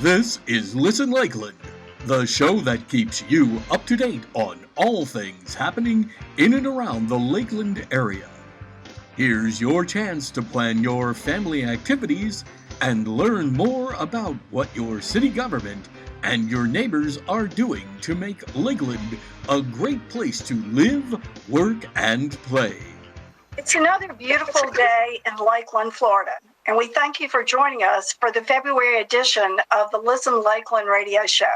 This is Listen Lakeland, the show that keeps you up to date on all things happening in and around the Lakeland area. Here's your chance to plan your family activities and learn more about what your city government and your neighbors are doing to make Lakeland a great place to live, work, and play. It's another beautiful day in Lakeland, Florida, and we thank you for joining us for the February edition of the Listen Lakeland radio show.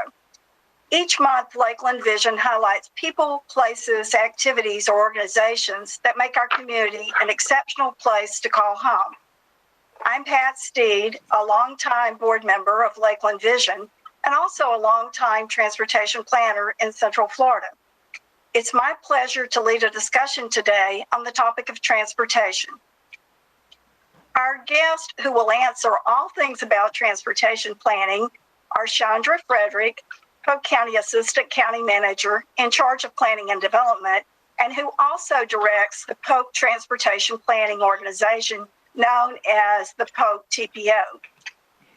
Each month, Lakeland Vision highlights people, places, activities, or organizations that make our community an exceptional place to call home. I'm Pat Steed, a longtime board member of Lakeland Vision and also a longtime transportation planner in Central Florida. It's my pleasure to lead a discussion today on the topic of transportation. Our guests who will answer all things about transportation planning are Chandra Frederick, Polk County Assistant County Manager in charge of planning and development, and who also directs the Polk Transportation Planning Organization, known as the Polk TPO.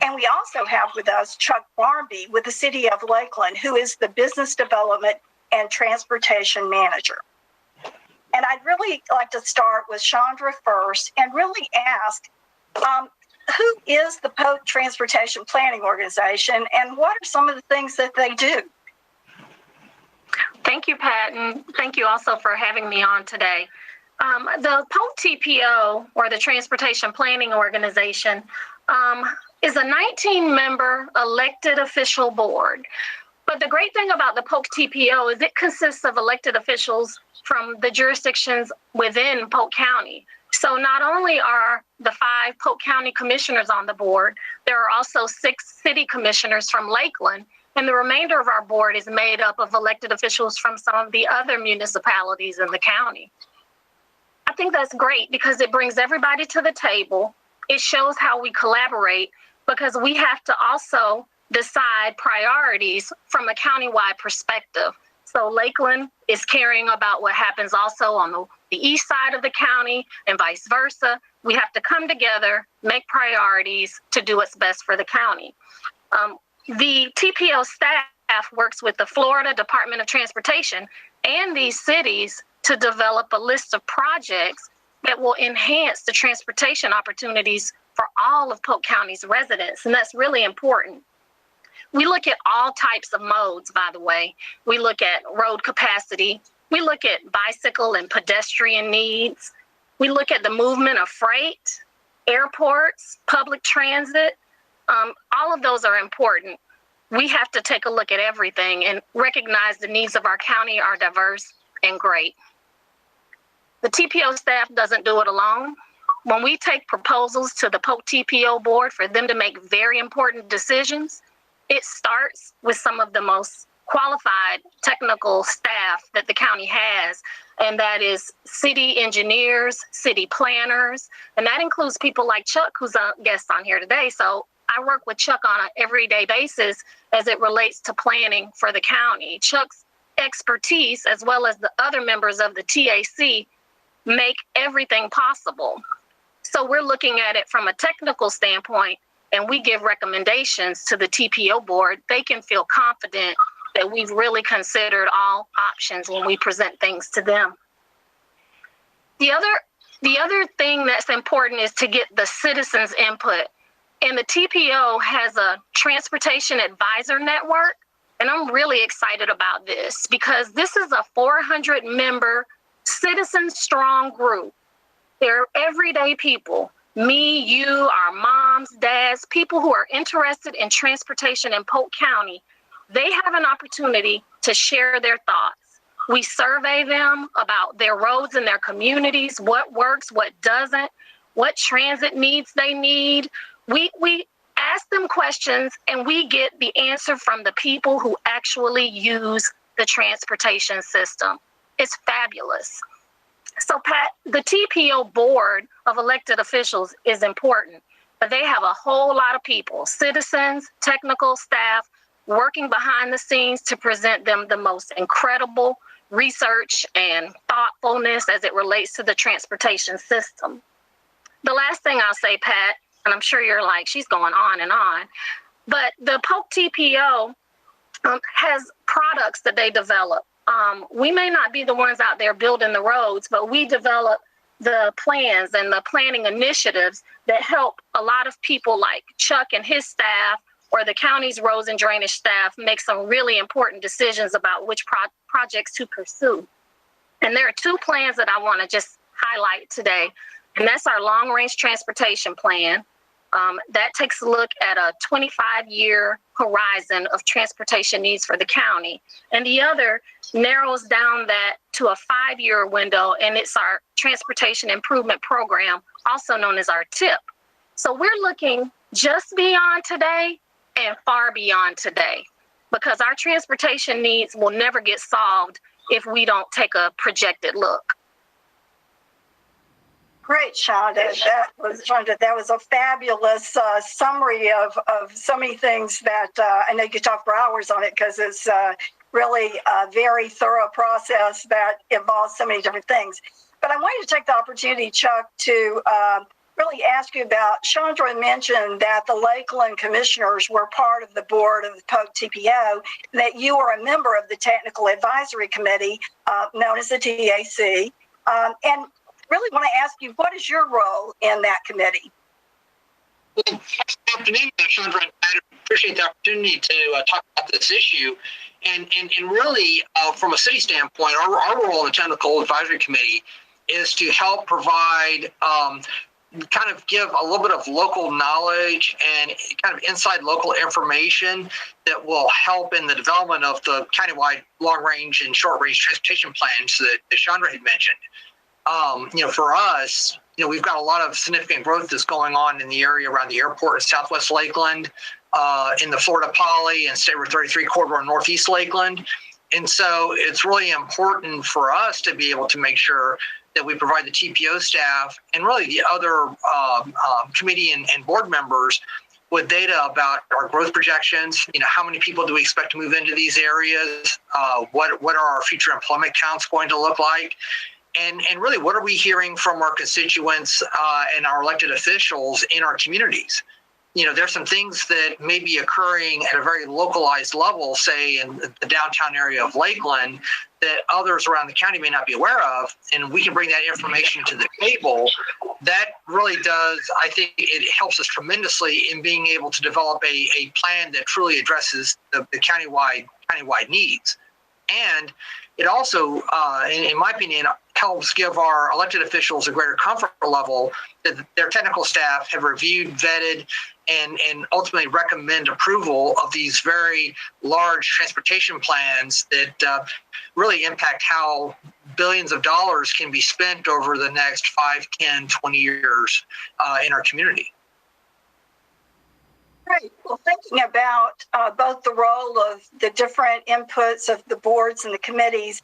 And we also have with us Chuck Barmby with the City of Lakeland, who is the Business Development and Transportation Manager. And I'd really like to start with Chandra first and really ask, who is the Polk Transportation Planning Organization and what are some of the things that they do? Thank you, Pat, and thank you also for having me on today. The Polk TPO, or the Transportation Planning Organization, is a 19-member elected official board. But the great thing about the Polk TPO is it consists of elected officials from the jurisdictions within Polk County. So not only are the 5 Polk County commissioners on the board, there are also 6 city commissioners from Lakeland, and the remainder of our board is made up of elected officials from some of the other municipalities in the county. I think that's great because it brings everybody to the table. It shows how we collaborate because we have to also decide priorities from a countywide perspective. So Lakeland is caring about what happens also on the east side of the county and vice versa. We have to come together, make priorities to do what's best for the county. The TPO staff works with the Florida Department of Transportation and these cities to develop a list of projects that will enhance the transportation opportunities for all of Polk County's residents, and that's really important. We look at all types of modes, by the way. We look at road capacity. We look at bicycle and pedestrian needs. We look at the movement of freight, airports, public transit. All of those are important. We have to take a look at everything and recognize the needs of our county are diverse and great. The TPO staff doesn't do it alone. When we take proposals to the Polk TPO board for them to make very important decisions, it starts with some of the most qualified technical staff that the county has, and that is city engineers, city planners, and that includes people like Chuck, who's a guest on here today. So I work with Chuck on an everyday basis as it relates to planning for the county. Chuck's expertise, as well as the other members of the TAC, make everything possible. So we're looking at it from a technical standpoint, and we give recommendations to the TPO board. They can feel confident that we've really considered all options when we present things to them. The other thing that's important is to get the citizens' input. And the TPO has a transportation advisor network, and I'm really excited about this because this is a 400-member citizen-strong group. They're everyday people. Me, you, our moms, dads, people who are interested in transportation in Polk County, they have an opportunity to share their thoughts. We survey them about their roads in their communities, what works, what doesn't, what transit needs they need. We ask them questions and we get the answer from the people who actually use the transportation system. It's fabulous. So, Pat, the TPO board of elected officials is important, but they have a whole lot of people, citizens, technical staff, working behind the scenes to present them the most incredible research and thoughtfulness as it relates to the transportation system. The last thing I'll say, Pat, and I'm sure you're like, she's going on and on. But the Polk TPO has products that they develop. We may not be the ones out there building the roads, but we develop the plans and the planning initiatives that help a lot of people like Chuck and his staff or the county's roads and drainage staff make some really important decisions about which projects to pursue. And there are two plans that I want to just highlight today, and that's our long-range transportation plan. That takes a look at a 25-year horizon of transportation needs for the county. And the other narrows down that to a 5-year window, and it's our Transportation Improvement Program, also known as our TIP. So we're looking just beyond today and far beyond today, because our transportation needs will never get solved if we don't take a projected look. Great, Shonda. That was a fabulous summary of so many things that I know you could talk for hours on it, because it's really a very thorough process that involves so many different things. But I wanted to take the opportunity, Chuck, to really ask you about, Chandra mentioned that the Lakeland commissioners were part of the board of the Polk TPO, that you are a member of the Technical Advisory Committee, known as the TAC, and really want to ask you, what is your role in that committee? Well, good afternoon, Chandra. I appreciate the opportunity to talk about this issue. And really, from a city standpoint, our role in the Technical Advisory Committee is to help provide, kind of give a little bit of local knowledge and kind of inside local information that will help in the development of the countywide long-range and short-range transportation plans that Chandra had mentioned. For us, we've got a lot of significant growth that's going on in the area around the airport in Southwest Lakeland, in the Florida Poly and State Road 33 corridor in Northeast Lakeland. And so it's really important for us to be able to make sure that we provide the TPO staff and really the other committee and board members with data about our growth projections. How many people do we expect to move into these areas? What are our future employment counts going to look like? And really, what are we hearing from our constituents and our elected officials in our communities? There's some things that may be occurring at a very localized level, say in the downtown area of Lakeland, that others around the county may not be aware of, and we can bring that information to the table. That really does, I think it helps us tremendously in being able to develop a plan that truly addresses the countywide needs. And it also, in my opinion, helps give our elected officials a greater comfort level that their technical staff have reviewed, vetted, and ultimately recommend approval of these very large transportation plans that really impact how billions of dollars can be spent over the next 5, 10, 20 years in our community. Right. Well, thinking about both the role of the different inputs of the boards and the committees,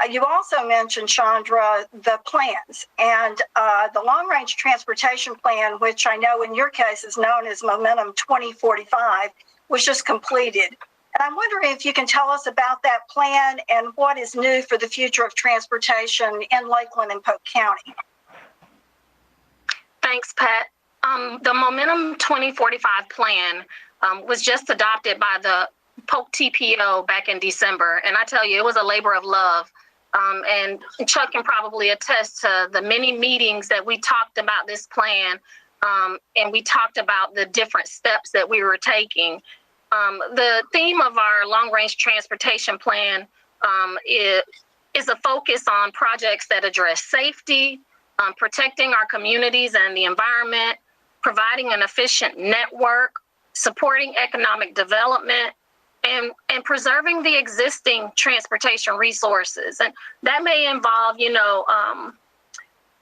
you also mentioned, Chandra, the plans, and the long-range transportation plan, which I know in your case is known as Momentum 2045, was just completed. And I'm wondering if you can tell us about that plan and what is new for the future of transportation in Lakeland and Polk County. Thanks, Pat. The Momentum 2045 plan was just adopted by the Polk TPO back in December. And I tell you, it was a labor of love. And Chuck can probably attest to the many meetings that we talked about this plan, and we talked about the different steps that we were taking. The theme of our long-range transportation plan is a focus on projects that address safety, protecting our communities and the environment, providing an efficient network, supporting economic development, and preserving the existing transportation resources. And that may involve,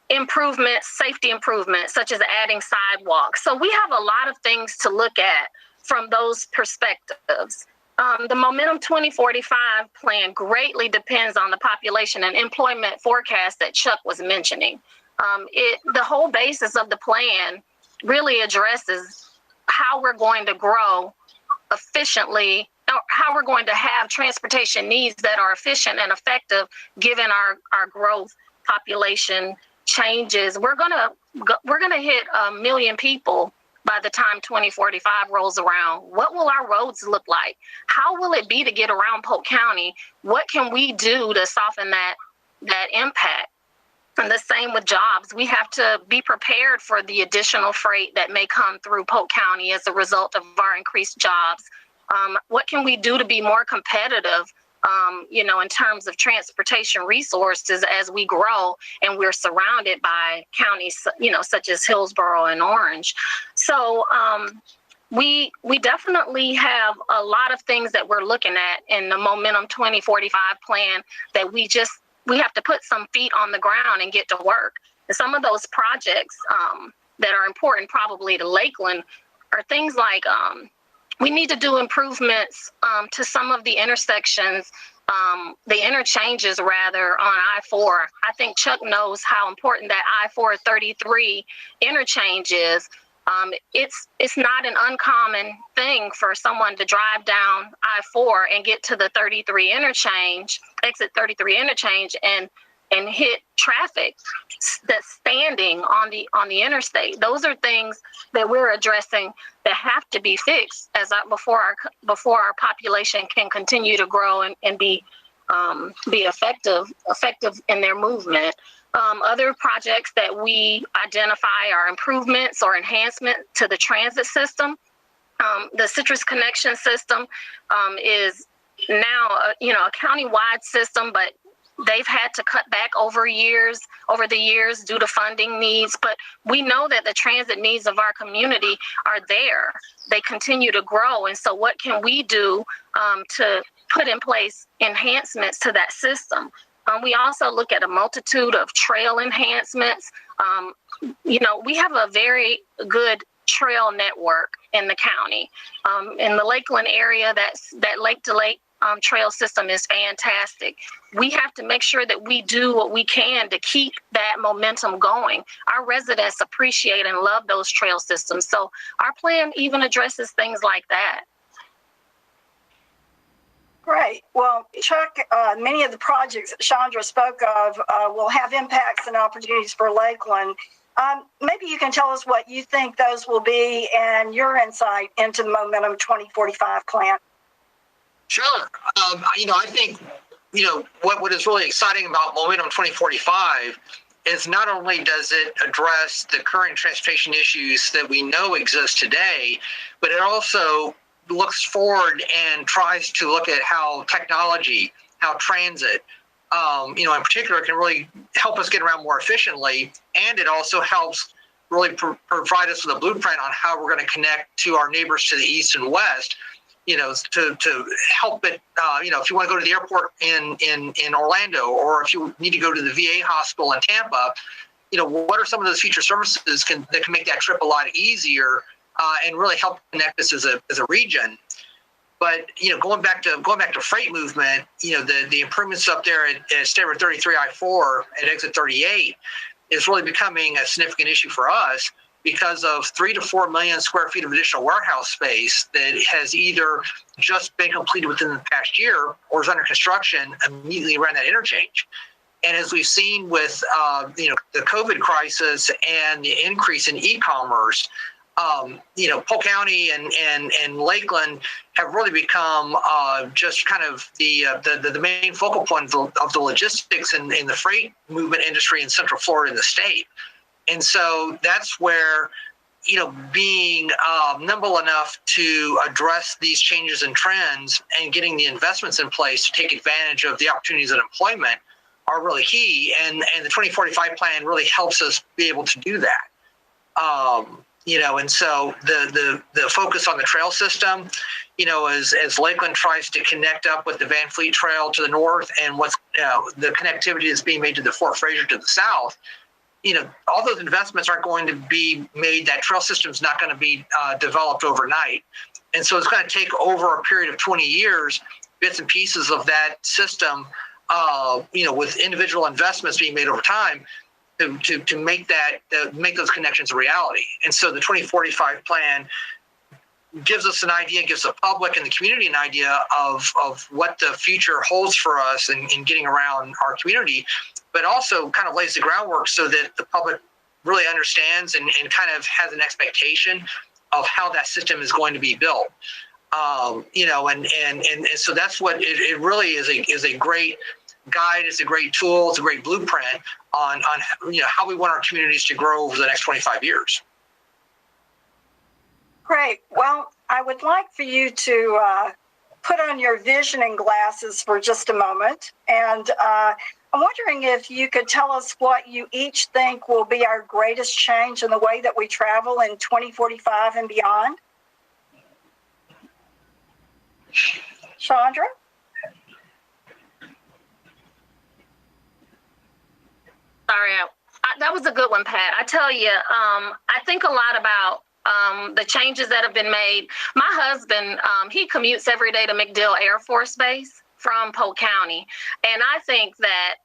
improvements, safety improvements, such as adding sidewalks. So we have a lot of things to look at from those perspectives. The Momentum 2045 plan greatly depends on the population and employment forecast that Chuck was mentioning. The whole basis of the plan really addresses how we're going to grow efficiently, or how we're going to have transportation needs that are efficient and effective given our growth, population changes. We're gonna hit 1 million people by the time 2045 rolls around? What will our roads look like? How will it be to get around Polk County? What can we do to soften that impact? And the same with jobs. We have to be prepared for the additional freight that may come through Polk County as a result of our increased jobs. What can we do to be more competitive, in terms of transportation resources as we grow and we're surrounded by counties, such as Hillsborough and Orange? So we definitely have a lot of things that we're looking at in the Momentum 2045 plan that we have to put some feet on the ground and get to work. And some of those projects that are important probably to Lakeland are things like we need to do improvements to some of the intersections, the interchanges rather, on I-4. I think Chuck knows how important that I-433 interchange is. It's not an uncommon thing for someone to drive down I-4 and get to the 33 interchange, exit 33 interchange, and hit traffic that's standing on the interstate. Those are things that we're addressing that have to be fixed before our population can continue to grow and be effective in their movement. Other projects that we identify are improvements or enhancement to the transit system. The Citrus Connection system is now a county-wide system, but they've had to cut back over the years due to funding needs. But we know that the transit needs of our community are there. They continue to grow. And so what can we do to put in place enhancements to that system? We also look at a multitude of trail enhancements. We have a very good trail network in the county. In the Lakeland area, that lake to lake trail system is fantastic. We have to make sure that we do what we can to keep that momentum going. Our residents appreciate and love those trail systems. So our plan even addresses things like that. Great. Well, Chuck, many of the projects that Chandra spoke of will have impacts and opportunities for Lakeland. Maybe you can tell us what you think those will be and your insight into the Momentum 2045 plan. Sure. I think, what is really exciting about Momentum 2045 is not only does it address the current transportation issues that we know exist today, but it also looks forward and tries to look at how technology, how transit, in particular, can really help us get around more efficiently. And it also helps really provide us with a blueprint on how we're going to connect to our neighbors to the east and west, to help it, if you want to go to the airport in Orlando, or if you need to go to the VA hospital in Tampa, what are some of those future services that can make that trip a lot easier and really help connect us as a region. But going back to freight movement, the improvements up there at State Road 33 I-4 at exit 38 is really becoming a significant issue for us because of 3 to 4 million square feet of additional warehouse space that has either just been completed within the past year or is under construction immediately around that interchange. And as we've seen with the COVID crisis and the increase in e-commerce, Polk County and Lakeland have really become just kind of the main focal point of the logistics and the freight movement industry in Central Florida in the state. And so that's where, being nimble enough to address these changes and trends and getting the investments in place to take advantage of the opportunities in employment are really key. And the 2045 plan really helps us be able to do that. And so the focus on the trail system, as Lakeland tries to connect up with the Van Fleet Trail to the north and what's the connectivity that's being made to the Fort Fraser to the south, all those investments aren't going to be made. That trail system is not going to be developed overnight. And so it's going to take over a period of 20 years, bits and pieces of that system, with individual investments being made over time, to make those connections a reality. And so the 2045 plan gives us an idea, gives the public and the community an idea of what the future holds for us in getting around our community, but also kind of lays the groundwork so that the public really understands and kind of has an expectation how that system is going to be built. And so that's what it really is a great guide. It's a great tool. It's a great blueprint on how we want our communities to grow over the next 25 years. Great. Well, I would like for you to put on your visioning glasses for just a moment. And I'm wondering if you could tell us what you each think will be our greatest change in the way that we travel in 2045 and beyond. Chandra? Sorry, that was a good one, Pat. I tell you, I think a lot about the changes that have been made. My husband, he commutes every day to MacDill Air Force Base from Polk County. And I think that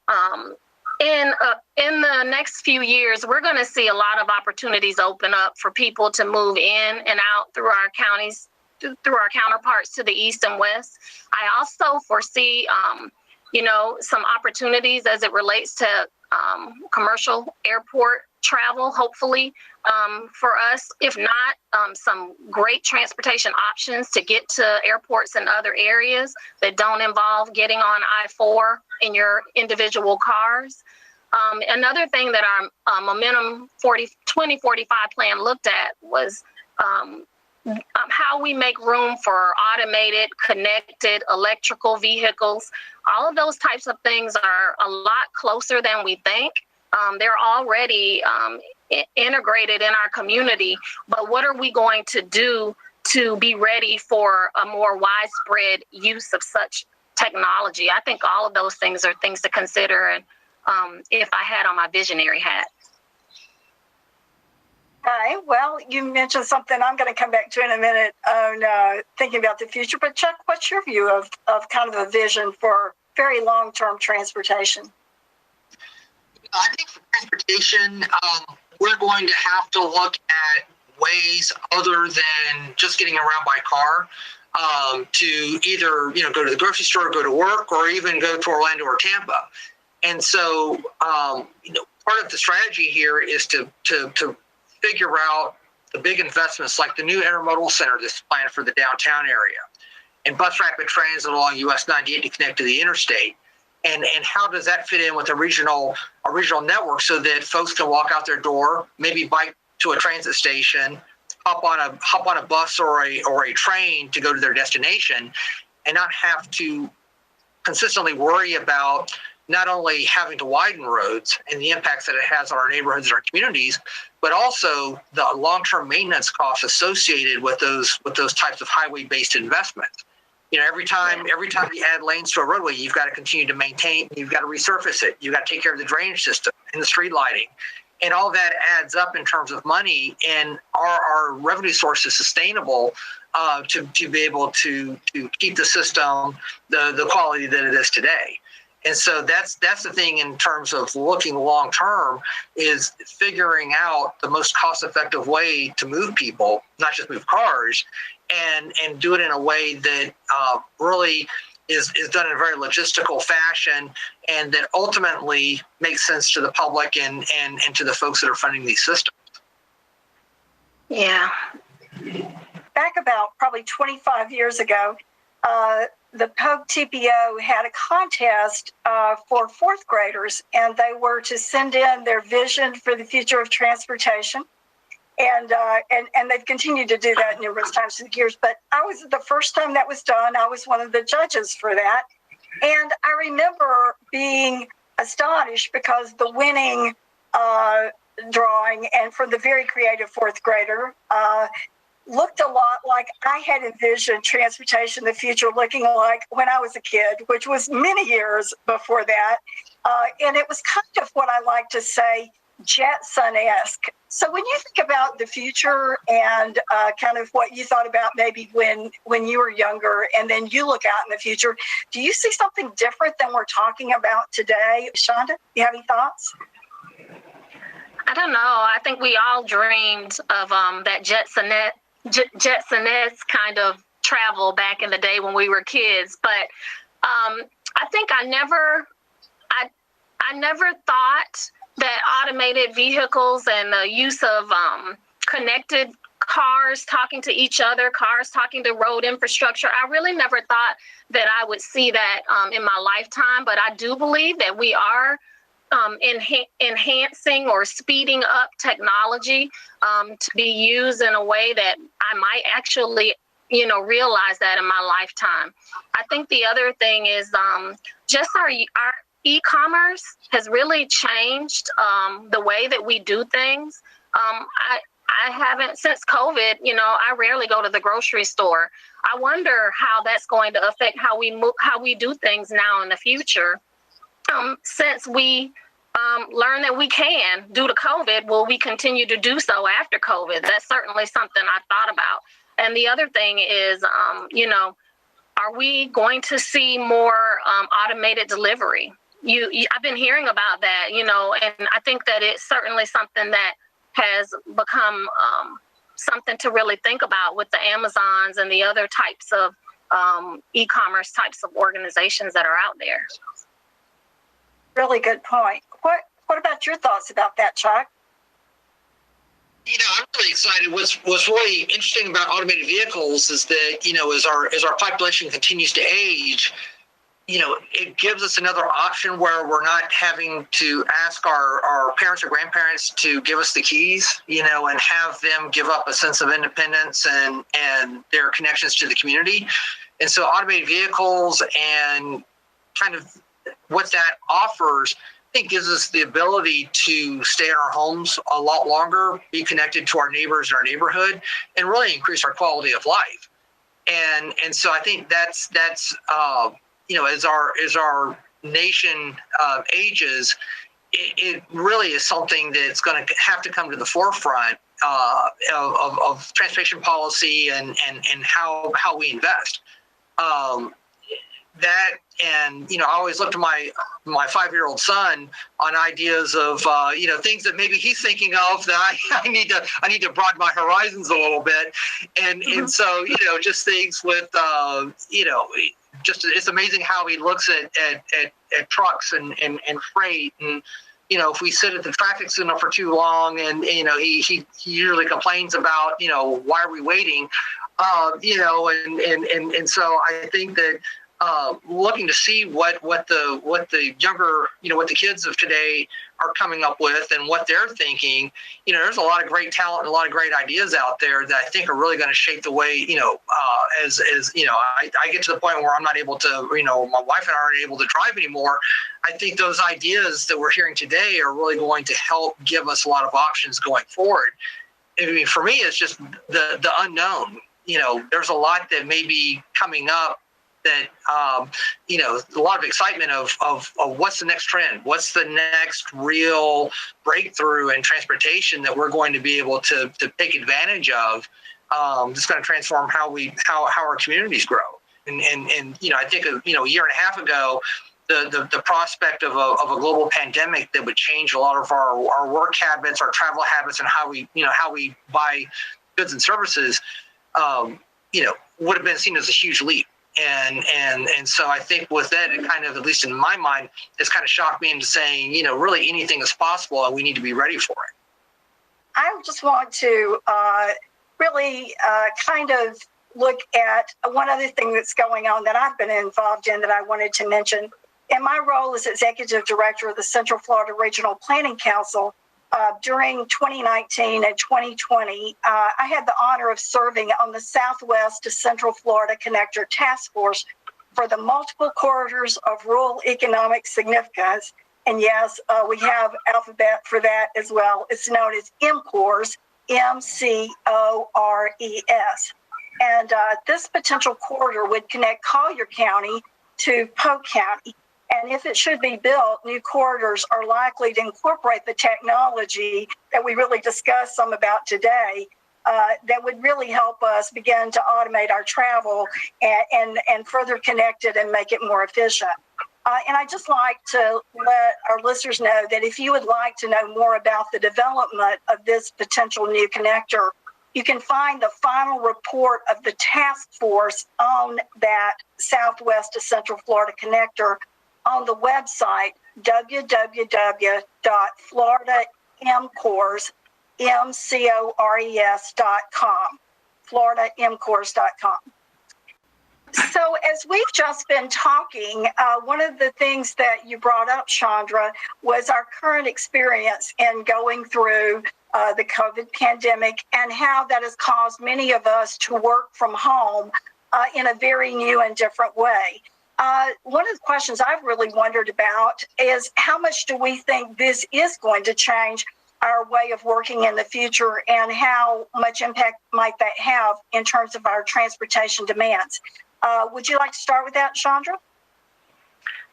in the next few years, we're going to see a lot of opportunities open up for people to move in and out through our counties, through our counterparts to the east and west. I also foresee, some opportunities as it relates to commercial airport travel, hopefully, for us. If not, some great transportation options to get to airports in other areas that don't involve getting on I-4 in your individual cars. Another thing that our Momentum 2045 plan looked at was how we make room for automated, connected electrical vehicles. All of those types of things are a lot closer than we think. They're already integrated in our community, but what are we going to do to be ready for a more widespread use of such technology? I think all of those things are things to consider, and if I had on my visionary hat. Okay, well, you mentioned something I'm going to come back to in a minute on thinking about the future, but Chuck, what's your view of kind of a vision for very long-term transportation? I think for transportation, we're going to have to look at ways other than just getting around by car to either go to the grocery store, go to work, or even go to Orlando or Tampa. And so, part of the strategy here is to figure out the big investments like the new intermodal center that's planned for the downtown area and bus rapid transit along US 98 to connect to the interstate. And how does that fit in with a regional network so that folks can walk out their door, maybe bike to a transit station, hop on a bus or a train to go to their destination, and not have to consistently worry about not only having to widen roads and the impacts that it has on our neighborhoods and our communities, but also the long-term maintenance costs associated with those types of highway-based investments. Every time you add lanes to a roadway, you've got to continue to maintain, you've got to resurface it, you've got to take care of the drainage system and the street lighting. And all that adds up in terms of money, and our revenue source is sustainable to be able to keep the system the quality that it is today. And so that's the thing in terms of looking long term, is figuring out the most cost effective way to move people, not just move cars, and do it in a way that really is done in a very logistical fashion, and that ultimately makes sense to the public and to the folks that are funding these systems. Yeah. Back about probably 25 years ago, the Polk TPO had a contest for fourth graders, and they were to send in their vision for the future of transportation. And they've continued to do that numerous times through the years. But the first time that was done, I was one of the judges for that. And I remember being astonished because the winning drawing, and from the very creative fourth grader, looked a lot like I had envisioned transportation in the future looking like when I was a kid, which was many years before that. And it was kind of what I like to say, Jetson-esque. So when you think about the future and kind of what you thought about maybe when you were younger, and then you look out in the future, do you see something different than we're talking about today? Shonda, do you have any thoughts? I don't know. I think we all dreamed of that Jetson-esque kind of travel back in the day when we were kids. But I think I never thought that automated vehicles and the use of connected cars talking to each other, cars talking to road infrastructure. I really never thought that I would see that in my lifetime, but I do believe that we are enhancing or speeding up technology to be used in a way that I might actually, realize that in my lifetime. I think the other thing is just our e-commerce has really changed the way that we do things. I haven't, since COVID, I rarely go to the grocery store. I wonder how that's going to affect how we do things now in the future. Since we learned that we can due to COVID, will we continue to do so after COVID? That's certainly something I thought about. And the other thing is, are we going to see more automated delivery? I've been hearing about that, and I think that it's certainly something that has become something to really think about with the Amazons and the other types of e-commerce types of organizations that are out there. Really good point. What about your thoughts about that, Chuck? I'm really excited. What's really interesting about automated vehicles is that, as our population continues to age, it gives us another option where we're not having to ask our parents or grandparents to give us the keys, and have them give up a sense of independence and their connections to the community. And so automated vehicles and kind of what that offers, I think, gives us the ability to stay in our homes a lot longer, be connected to our neighbors in our neighborhood, and really increase our quality of life. And so I think that's as our nation ages, it really is something that's going to have to come to the forefront of transportation policy and how we invest. That, and I always look to my 5-year-old son on ideas of things that maybe he's thinking of that I need to broaden my horizons a little bit, and so just things with just it's amazing how he looks at trucks and freight, and if we sit at the traffic signal for too long, and he usually complains about why are we waiting, and so I think that looking to see what the younger, what the kids of today are coming up with and what they're thinking, there's a lot of great talent and a lot of great ideas out there that I think are really going to shape the way, as I get to the point where I'm not able to, my wife and I aren't able to drive anymore. I think those ideas that we're hearing today are really going to help give us a lot of options going forward. I mean, for me, it's just the unknown. There's a lot that may be coming up that, a lot of excitement of what's the next trend, what's the next real breakthrough in transportation that we're going to be able to take advantage of. It's going to transform how our communities grow. And I think, a year and a half ago, the prospect of a global pandemic that would change a lot of our work habits, our travel habits, and how we buy goods and services, would have been seen as a huge leap. And so I think with that, it kind of, at least in my mind, it's kind of shocked me into saying, really anything is possible and we need to be ready for it. I just want to really kind of look at one other thing that's going on that I've been involved in that I wanted to mention. In my role as Executive Director of the Central Florida Regional Planning Council, during 2019 and 2020, I had the honor of serving on the Southwest to Central Florida Connector Task Force for the multiple corridors of rural economic significance. And yes, we have alphabet for that as well. It's known as MCORS, MCORES. And this potential corridor would connect Collier County to Polk County. And if it should be built, new corridors are likely to incorporate the technology that we really discussed some about today, that would really help us begin to automate our travel and further connect it and make it more efficient. And I'd just like to let our listeners know that if you would like to know more about the development of this potential new connector, you can find the final report of the task force on that Southwest to Central Florida connector on the website www.floridamcors, FloridaMCORES.com, FloridaMCORES.com. So as we've just been talking, one of the things that you brought up, Chandra, was our current experience in going through the COVID pandemic and how that has caused many of us to work from home in a very new and different way. One of the questions I've really wondered about is how much do we think this is going to change our way of working in the future, and how much impact might that have in terms of our transportation demands? Would you like to start with that, Chandra?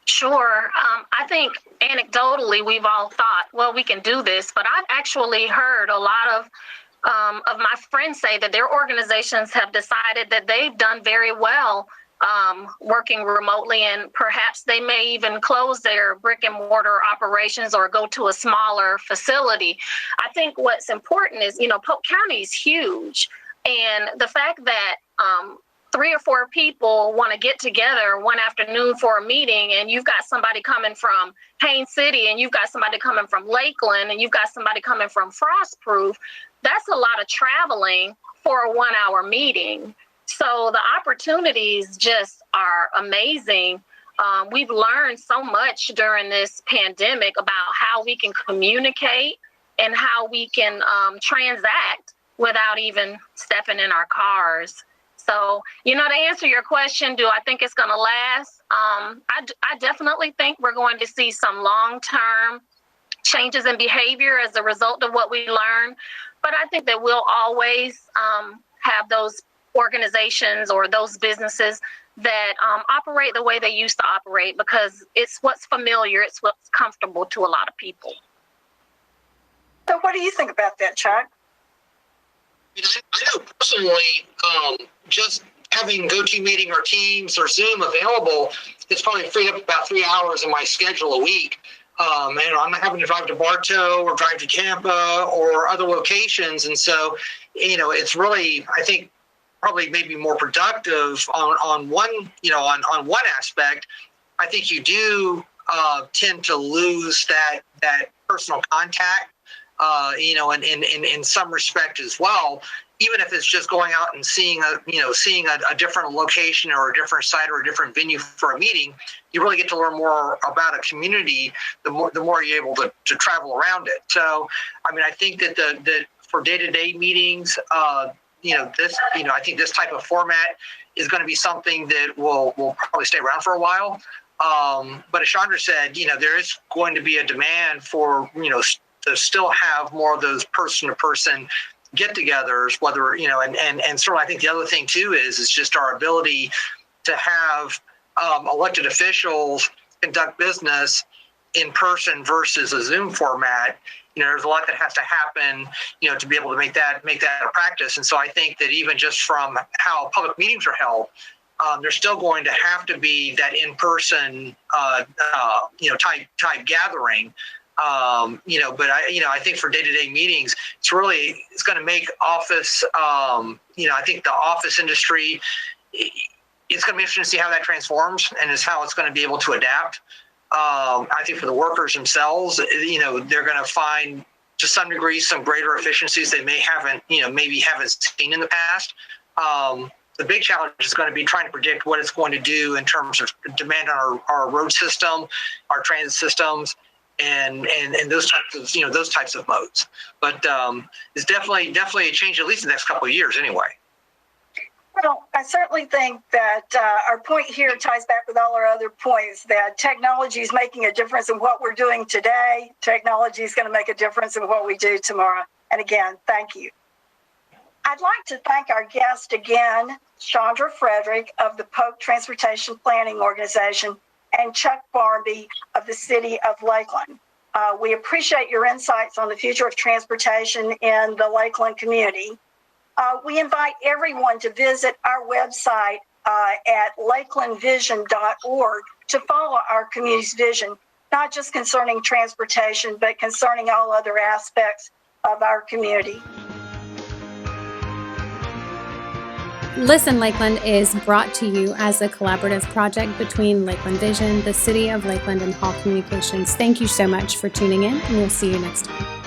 Sure. I think anecdotally, we've all thought, well, we can do this, but I've actually heard a lot of my friends say that their organizations have decided that they've done very well working remotely, and perhaps they may even close their brick and mortar operations or go to a smaller facility. I think what's important is, Polk County is huge, and the fact that 3 or 4 people want to get together one afternoon for a meeting, and you've got somebody coming from Haines City, and you've got somebody coming from Lakeland, and you've got somebody coming from Frostproof, that's a lot of traveling for a 1-hour meeting. So the opportunities just are amazing. We've learned so much during this pandemic about how we can communicate and how we can transact without even stepping in our cars. So, to answer your question, do I think it's going to last? I definitely think we're going to see some long-term changes in behavior as a result of what we learn. But I think that we'll always have those organizations or those businesses that operate the way they used to operate, because it's what's familiar, it's what's comfortable to a lot of people. So what do you think about that, Chuck? I know personally, just having GoToMeeting or Teams or Zoom available has probably freed up about 3 hours in my schedule a week. And I'm not having to drive to Bartow or drive to Tampa or other locations. And so, it's really, I think, probably maybe more productive on one aspect. I think you do tend to lose that personal contact, in some respect as well. Even if it's just going out and seeing a different location or a different site or a different venue for a meeting, you really get to learn more about a community the more you're able to travel around it. So, I think that for day-to-day meetings, I think this type of format is going to be something that will probably stay around for a while. But as Chandra said, there is going to be a demand for, to still have more of those person-to-person get-togethers, whether, and certainly I think the other thing too is just our ability to have elected officials conduct business in person versus a Zoom format. There's a lot that has to happen, to be able to make that a practice. And so I think that even just from how public meetings are held, there's still going to have to be that in-person, type gathering. But I think for day-to-day meetings, it's going to make office, I think the office industry, it's going to be interesting to see how that transforms and is how it's going to be able to adapt. I think for the workers themselves, they're going to find to some degree some greater efficiencies they maybe haven't seen in the past. The big challenge is going to be trying to predict what it's going to do in terms of demand on our road system, our transit systems, and those types of modes. But it's definitely a change, at least in the next couple of years anyway. Well, I certainly think that our point here ties back with all our other points, that technology is making a difference in what we're doing today. Technology is going to make a difference in what we do tomorrow. And again, thank you. I'd like to thank our guest again, Chandra Frederick of the Polk Transportation Planning Organization and Chuck Barmby of the City of Lakeland. We appreciate your insights on the future of transportation in the Lakeland community. We invite everyone to visit our website at lakelandvision.org to follow our community's vision, not just concerning transportation, but concerning all other aspects of our community. Listen Lakeland is brought to you as a collaborative project between Lakeland Vision, the City of Lakeland, and Hall Communications. Thank you so much for tuning in, and we'll see you next time.